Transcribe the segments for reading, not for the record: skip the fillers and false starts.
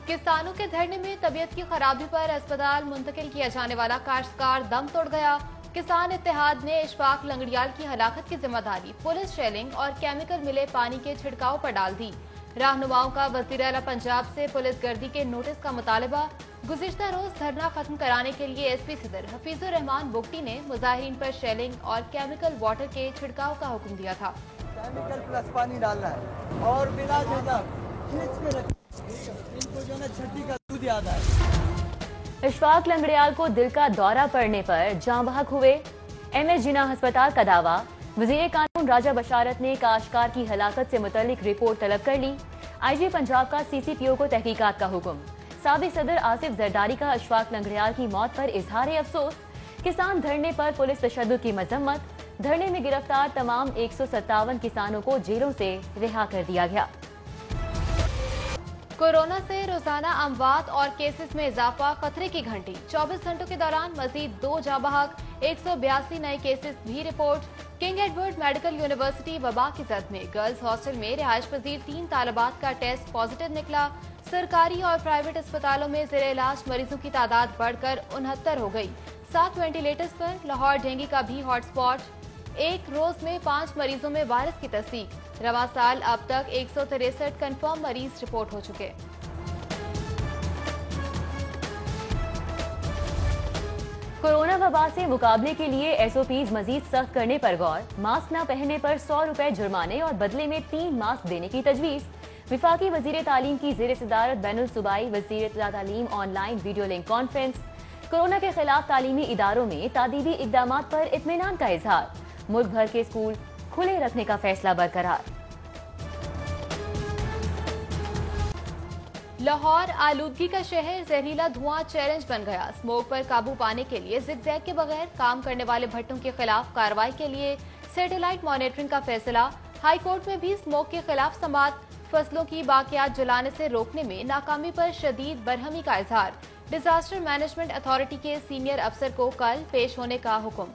किसानों के धरने में तबीयत की खराबी पर अस्पताल मुंतकिल किया जाने वाला काश्तकार दम तोड़ गया। किसान इत्तेहाद ने इशफाक लंगड़ियाल की हलाकत की जिम्मेदारी पुलिस शेलिंग और केमिकल मिले पानी के छिड़काव पर डाल दी। रहनुमाओं का वज़ीर आला पंजाब से पुलिस गर्दी के नोटिस का मुतालबा। गुज़िश्ता रोज धरना खत्म कराने के लिए एसपी सदर हफीजुर रहमान बुगटी ने मुजाहिरीन पर शेलिंग और केमिकल वाटर के छिड़काव का हुक्म दिया था। केमिकल प्लस पानी डालना है और बिना खींच के इनको जो है छठी का दूध याद है। इशफाक लंगड़ियाल को दिल का दौरा पड़ने पर जाँ बहक हुए। एमएस जिन्ना अस्पताल का दावा। वज़ीर कानून राजा बशारत ने काश्तकार की हलाकत से मुतल्लिक रिपोर्ट तलब कर ली। आईजी पंजाब का सीसीपीओ को तहकीकात का हुक्म। साबिक सदर आसिफ जरदारी का इशफाक लंगड़ियाल की मौत पर इजहार अफसोस। किसान धरने पर पुलिस तशद्दुद की मजम्मत। धरने में गिरफ्तार तमाम 157 किसानों को जेलों से रिहा कर दिया गया। कोरोना से रोजाना अमवात और केसेस में इजाफा, खतरे की घंटी। 24 घंटों के दौरान मजीद 2 जाँ बहक, 182 नए केसेस भी report. King Edward Medical University वबा की जद में। गर्ल्स हॉस्टल में रिहाइश पजीर 3 तालिबात का टेस्ट पॉजिटिव निकला। सरकारी और प्राइवेट अस्पतालों में ज़ेरे इलाज मरीजों की तादाद बढ़कर 69 हो गई। 7 वेंटिलेटर्स पर। लाहौर डेंगू का भी हॉटस्पॉट। एक रोज में 5 मरीजों में वायरस की तस्दीक। रवा साल अब तक 163 कंफर्म मरीज रिपोर्ट हो चुके। कोरोना वबा से मुकाबले के लिए एसओपीज मजीद सख्त करने पर गौर। मास्क न पहनने पर 100 रुपए जुर्माने और बदले में 3 मास्क देने की तजवीज। विफाकी वजीर तालीम की ज़ेर सदारत बैनुल सूबाई वजीर तालीम online video link conference. Corona के खिलाफ तालीमी इदारों में तादीबी इकदाम पर इत्मीनान का इजहार। मुल्क भर के स्कूल खुले रखने का फैसला बरकरार। लाहौर आलूदगी का शहर, जहरीला धुआं चैलेंज बन गया। स्मोक पर काबू पाने के लिए जिगजैग के बगैर काम करने वाले भट्टों के खिलाफ कार्रवाई के लिए सैटेलाइट मॉनिटरिंग का फैसला। हाई कोर्ट में भी स्मोक के खिलाफ समाअत। फसलों की बाकियात जलाने से रोकने में नाकामी पर शदीद बरहमी का इजहार। डिजास्टर मैनेजमेंट अथॉरिटी के सीनियर अफसर को कल पेश होने का हुक्म।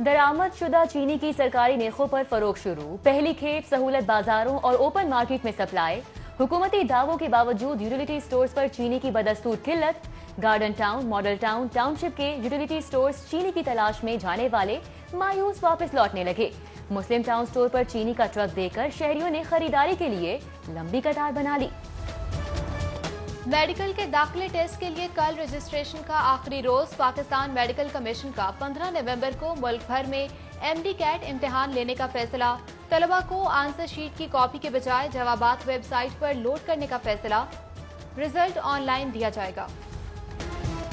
दरामद शुदा चीनी की सरकारी नेखों पर फरोख शुरू। पहली खेप सहूलत बाजारों और ओपन मार्केट में सप्लाई। हुकूमती दावों के बावजूद यूटिलिटी स्टोर्स पर चीनी की बदस्तूर किल्लत। Garden town, model town, township के यूटिलिटी स्टोर्स चीनी की तलाश में जाने वाले मायूस वापस लौटने लगे। मुस्लिम टाउन स्टोर पर चीनी का ट्रक देकर शहरियों ने खरीदारी के लिए लंबी कतार बना ली। मेडिकल के दाखिले टेस्ट के लिए कल रजिस्ट्रेशन का आखिरी रोज। पाकिस्तान मेडिकल कमीशन का 15 नवंबर को मुल्क भर में एमडी कैट इम्तिहान लेने का फैसला। तलबा को आंसर शीट की कॉपी के बजाय जवाबात वेबसाइट पर लोड करने का फैसला। रिजल्ट ऑनलाइन दिया जाएगा।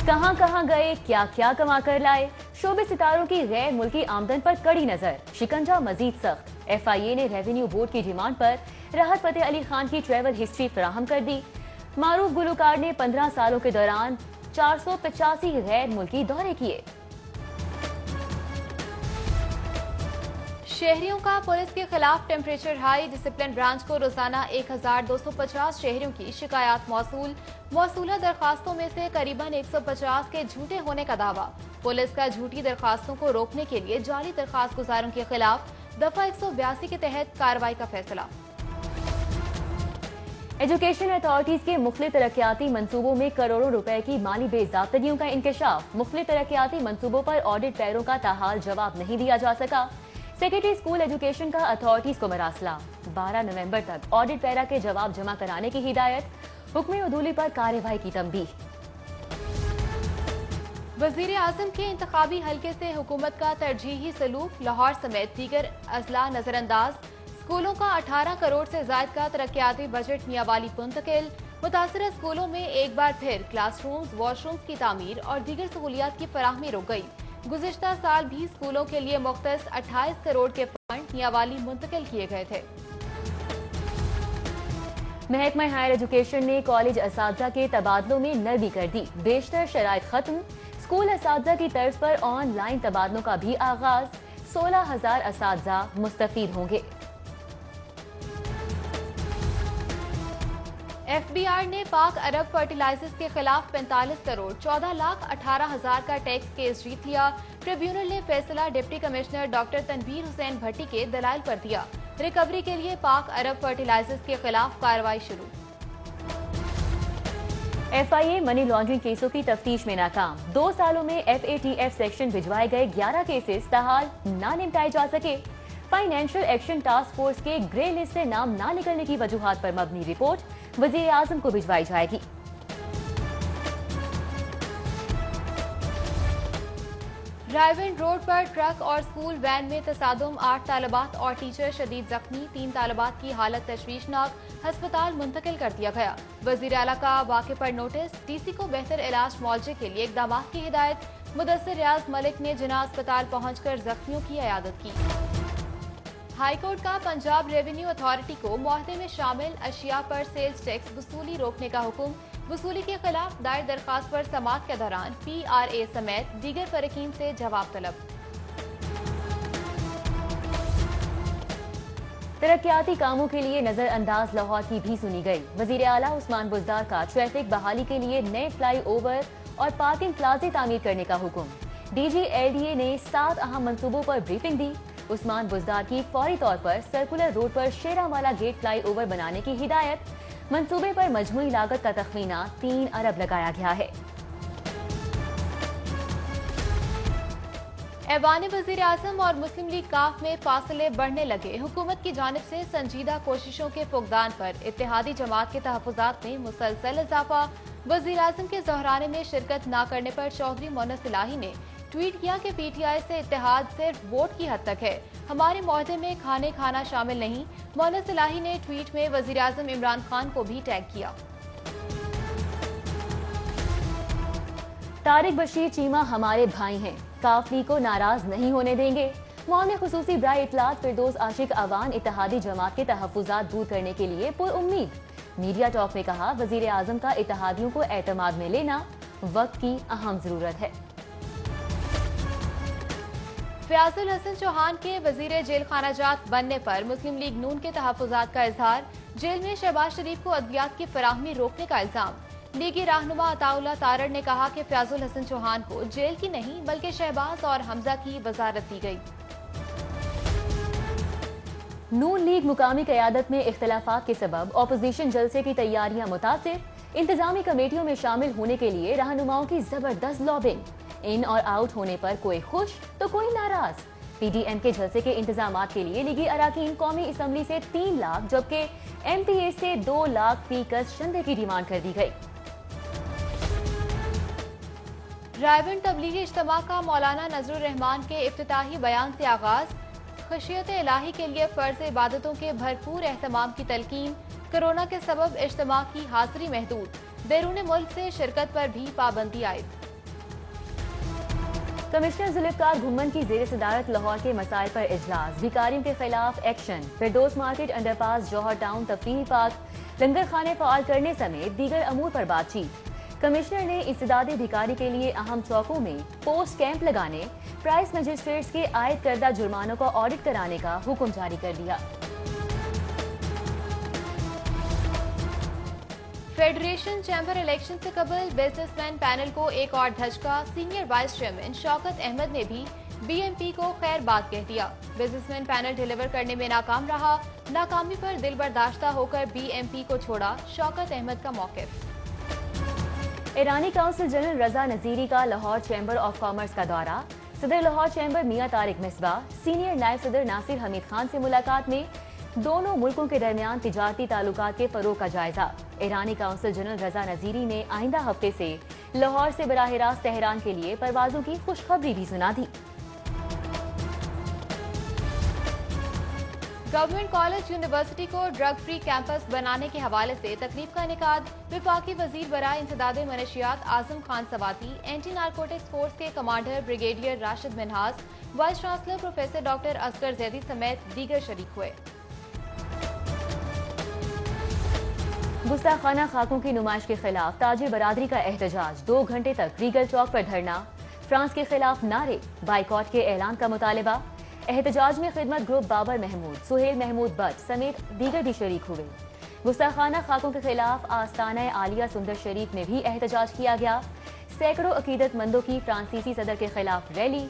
कहां कहां गए, क्या क्या कमा कर लाए। शोबे सितारों की गैर मुल्की आमदन पर कड़ी नजर। शिकंजा मजीद सख्त। एफआईए ने रेवेन्यू बोर्ड की डिमांड पर राहत फतेह अली खान की ट्रैवल हिस्ट्री फराहम कर दी। मारूफ गुलकार ने 15 सालों के दौरान 485 गैर मुल्की दौरे किए। शहरियों का पुलिस के खिलाफ टेम्परेचर हाई। डिसिप्लिन ब्रांच को रोजाना 1250 शहरियों की शिकायत मौसूल। मौसूला दरखास्तों में से करीबन 150 के झूठे होने का दावा। पुलिस का झूठी दरखास्तों को रोकने के लिए जाली दरखास्त गुजारों के खिलाफ दफा 182 के तहत कार्रवाई का फैसला। एजुकेशन अथॉरिटीज के मुख्तलिफ तरक्याती मंसूबों में करोड़ों रुपए की माली बेजाब्तगियों का इंकशाफ। मुख्तलिफ तरक्याती मंसूबों पर ऑडिट पैरों का ताहाल जवाब नहीं दिया जा सका। सेक्रेटरी स्कूल एजुकेशन का अथॉरिटीज को मरासला। 12 नवंबर तक ऑडिट पैरा के जवाब जमा कराने की हिदायत। हुक्म उदूली पर कार्रवाई की तंबीह। वजीर आजम के इंतखाबी हल्के से हुकूमत का तरजीही सलूक। लाहौर समेत दीगर अजला नजरअंदाज। स्कूलों का 18 करोड़ से ज्यादा का तरक्याती बजट मियांवाली मुंतकिल। मुतासरा स्कूलों में एक बार फिर क्लासरूम्स, वॉशरूम्स की तामीर और दीगर सहूलियात की फराहमी रुक गई। गुज़िश्ता साल भी स्कूलों के लिए मुख्तस 28 करोड़ के फंड मियांवाली मुंतकिल किए गए थे। महकमा हायर एजुकेशन ने कॉलेज असातिज़ा के तबादलों में नरमी कर दी। बेशतर शराइत खत्म। स्कूल असातिज़ा की तर्ज पर ऑनलाइन तबादलों का भी आगाज। 16,000 असातिज़ा मुस्तफीद होंगे। एफबीआर ने पाक अरब फर्टिलाइजर्स के खिलाफ 45 करोड़ 14,18,000 का टैक्स केस जीत लिया। ट्रिब्यूनल ने फैसला deputy commissioner doctor Tanveer Hussain Bhatti के दलाइल पर दिया। रिकवरी के लिए पाक अरब फर्टिलाइजर्स के खिलाफ कार्रवाई शुरू। FIA मनी लॉन्ड्रिंग केसों की तफ्तीश में नाकाम। 2 सालों में FATF सेक्शन भिजवाए गए 11 केसेस ताहाल ना निपटाए जा सके। फाइनेंशियल एक्शन टास्क फोर्स के ग्रे लिस्ट से नाम ना निकलने की वजूहात पर मबनी रिपोर्ट वजीर आजम को भिजवाई जाएगी। रायविंड रोड पर ट्रक और स्कूल वैन में तसादुम, 8 तालिबात और टीचर शदीद जख्मी, 3 तालिबात की हालत तशवीशनाक, अस्पताल मुंतकिल कर दिया गया। वजीर आला का वाक़े पर नोटिस, DC को बेहतर इलाज मुआवजे के लिए इक़दाम की हिदायत। मुदस्सिर रियाज मलिक ने जिना अस्पताल पहुंचकर जख्मियों की इयादत की। हाईकोर्ट का पंजाब रेवेन्यू अथॉरिटी को मुआहदे में शामिल अशिया पर सेल्स टैक्स वसूली रोकने का हुक्म। वसूली के खिलाफ दायर दरखास्त पर समाअत के दौरान PRA समेत दीगर फरीकीन से जवाब तलब। तरक्याती कामों के लिए नजरअंदाज लाहौर की भी सुनी गई। वजीर आला उस्मान बुज़दार का ट्रैफिक बहाली के लिए नए फ्लाई ओवर और पार्किंग प्लाजे तामीर करने का हुक्म। DG LDA ने 7 अहम मंसूबों पर ब्रीफिंग दी। उस्मान बुज़दार की फौरी तौर पर सर्कुलर रोड पर शेरावाला गेट फ्लाई ओवर बनाने की हिदायत। मंसूबे पर मजमूई लागत का तखमीना 3 अरब लगाया गया है। ऐवान वज़ीर आज़म और मुस्लिम लीग काफ में फासले बढ़ने लगे। हुकूमत की जानिब से संजीदा कोशिशों के फुकदान पर इत्तेहादी जमात के तहफ़्फ़ुज़ात में मुसलसल इजाफा। वज़ीर आज़म के ज़हराने में शिरकत न करने पर चौधरी मोनस इलाही ने ट्वीट किया कि PTI से इत्तेहाद सिर्फ वोट की हद तक है, हमारे मुआहदे में खाना शामिल नहीं। मोनस इलाही ने ट्वीट में वज़ीर आज़म इमरान खान को भी टैग किया। तारिक बशीर चीमा हमारे भाई हैं, काफली को नाराज नहीं होने देंगे। मौन खुसूसी बराए इत्तलात फिरदौस आशिक अवान इत्तेहादी जमात के तहफ़्फ़ुज़ात दूर करने के लिए पुरउम्मीद। मीडिया टॉक में कहा, वज़ीर आज़म का इत्तेहादियों को एतमाद में लेना वक्त की अहम जरूरत है। फयाजुल हसन चौहान के वजीर जेल खानाजात बनने पर मुस्लिम लीग नून के तहफ़्फ़ुज़ात का इजहार। जेल में शहबाज शरीफ को अद्वियात की फराहमी रोकने का इल्जाम। लीगी रहनुमा अताउल्लाह तारड़ ने कहा कि फयाजुल हसन चौहान को जेल की नहीं बल्कि शहबाज और हमजा की वजारत दी गई। नून लीग मुकामी क़यादत में इख्तिलाफात के सबब ऑपोजिशन जलसे की तैयारियां मुतासिर। इंतजामी कमेटियों में शामिल होने के लिए रहनुमाओं की जबरदस्त लॉबिंग। इन और आउट होने पर कोई खुश तो कोई नाराज। PDM के जलसे के इंतजामात के लिए लीगी अराकीन कौमी असम्बली से 3 लाख जबकि MPA से 2 लाख फी गज चंदे की डिमांड कर दी गई। रायविंड तबलीगी इज्तिमा का मौलाना नजरुर रहमान के इफ्तिताही बयान से आगाज। खशियत इलाही के लिए फर्ज इबादतों के भरपूर एहतमाम की तलकीन। कोरोना के सबब इज्तिमा की हाजिरी महदूद। बैरून मुल्क से शिरकत पर भी पाबंदी आयद। कमिश्नर जुल्फ़िकार घुम्मन की ज़ेर सदारत लाहौर के मसाइल पर इजलास। भिखारियों के खिलाफ एक्शन। फिरदौस मार्केट, अंडरपास, जौहर टाउन, तफरीही पार्क, लंगर खाने फ़ाल करने समेत दीगर अमूर पर बातचीत। कमिश्नर ने इस्तेदादी भिखारी के लिए अहम चौकों में पोस्ट कैंप लगाने, प्राइस मजिस्ट्रेट्स के आयद करदा जुर्मानों का ऑडिट कराने का हुक्म जारी कर दिया। फेडरेशन चैम्बर इलेक्शन से कबल बिजनेसमैन पैनल को एक और धचका। Senior vice chairman Shaukat Ahmed ने भी BMP को खैर बात कह दिया। बिजनेसमैन पैनल डिलीवर करने में नाकाम रहा। नाकामी पर दिल बर्दाश्ता होकर BMP को छोड़ा। शौकत अहमद का मौक़िफ़। ईरानी काउंसिल जनरल रजा नजीरी का लाहौर चैम्बर ऑफ कॉमर्स का दौरा। सदर लाहौर चैम्बर मियां तारिक मिसबा, सीनियर नायब सदर नासिर हमीद खान से मुलाकात में दोनों मुल्कों के दरमियान तिजारती ताल्लुकात के फरोग का जायजा। ईरानी काउंसिल जनरल रजा नजीरी ने आइंदा हफ्ते से लाहौर से बराह रास्त तेहरान के लिए परवाजों की खुशखबरी भी सुना दी। गवर्नमेंट कॉलेज यूनिवर्सिटी को ड्रग फ्री कैंपस बनाने के हवाले से तकरीब का इनेकाद। विफाकी वजीर बराए इंसदादे मनशियात Azam Khan Swati, anti narcotics force के commander brigadier Rashid Minhas, vice chancellor professor doctor Asghar Zaidi समेत दीगर शरीक हुए। गुस्ताखाना खाकों की नुमाइश के खिलाफ ताजिर बरादरी का एहतजाज। 2 घंटे तक रीगल चौक पर धरना। फ्रांस के खिलाफ नारे, बाइकॉट के ऐलान का मुतालबा। एहतजाज में खिदमत ग्रुप बाबर महमूद, सुहेल महमूद बट समेत दीगर भी शरीक हुए। गुस्ताखाना खाकों के खिलाफ आस्ताना आलिया सुंदर शरीफ में भी एहतजाज किया गया। सैकड़ों अकीदतमंदों की फ्रांसीसी सदर के खिलाफ रैली।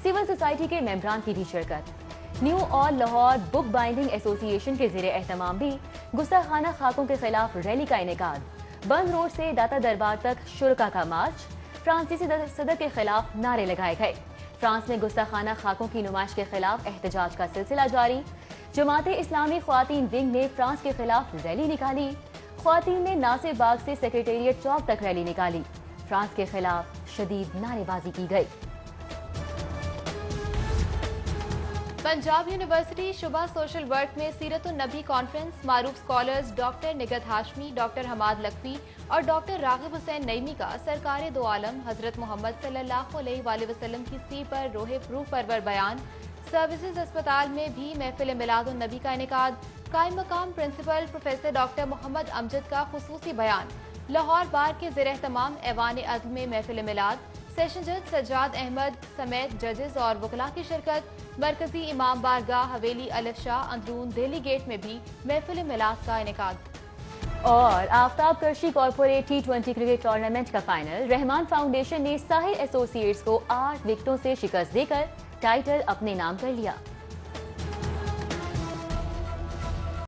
सिविल सोसाइटी के मेंबरान की भी शिरकत। نیو اور لاہور بک بائنڈنگ ایسوسی ایشن کے زیر اہتمام بھی گستاخانہ خاکوں کے خلاف ریلی کا انعقاد. بند روڈ سے داتا دربار تک شرکا کا مارچ. فرانسیسی صدر کے خلاف نعرے لگائے گئے. فرانس میں گستاخانہ خاکوں کی نمائش کے خلاف احتجاج کا سلسلہ جاری. جماعت اسلامی خواتین ونگ نے فرانس کے خلاف ریلی نکالی. خواتین نے ناصر باغ سے سیکریٹریٹ چوک تک ریلی نکالی. فرانس کے خلاف شدید نعرے بازی کی گئی. پنجاب یونیورسٹی شعبہ سوشل ورک میں سیرت النبی کانفرنس. معروف scholars doctor Nighat Hashmi, doctor Hammad Lakhvi اور ڈاکٹر راغب حسین نعیمی کا سرکار دو عالم حضرت محمد صلی اللہ علیہ وآلہ وسلم کی سی پر روح پرور بیان. سروسز اسپتال میں بھی محفل میلاد النبی کا انعقاد. قائم مقام پرنسپل پروفیسر ڈاکٹر محمد امجد کا خصوصی بیان. لاہور بار کے زیر اہتمام ایوان عدل میں محفل میلاد. سیشن جج سجاد احمد سمیت ججز اور وکلاء کی شرکت. مرکزی امام بارگاہ حویلی الف شاہ اندرون دہلی گیٹ میں بھی محفل میلاد کا انعقاد. اور آفتاب کرشی کارپوریٹ T20 کرکٹ ٹورنامنٹ کا فائنل. رحمان فاؤنڈیشن نے ساحل ایسوسی ایٹس کو 8 وکٹوں سے شکست دے کر ٹائٹل اپنے نام کر لیا.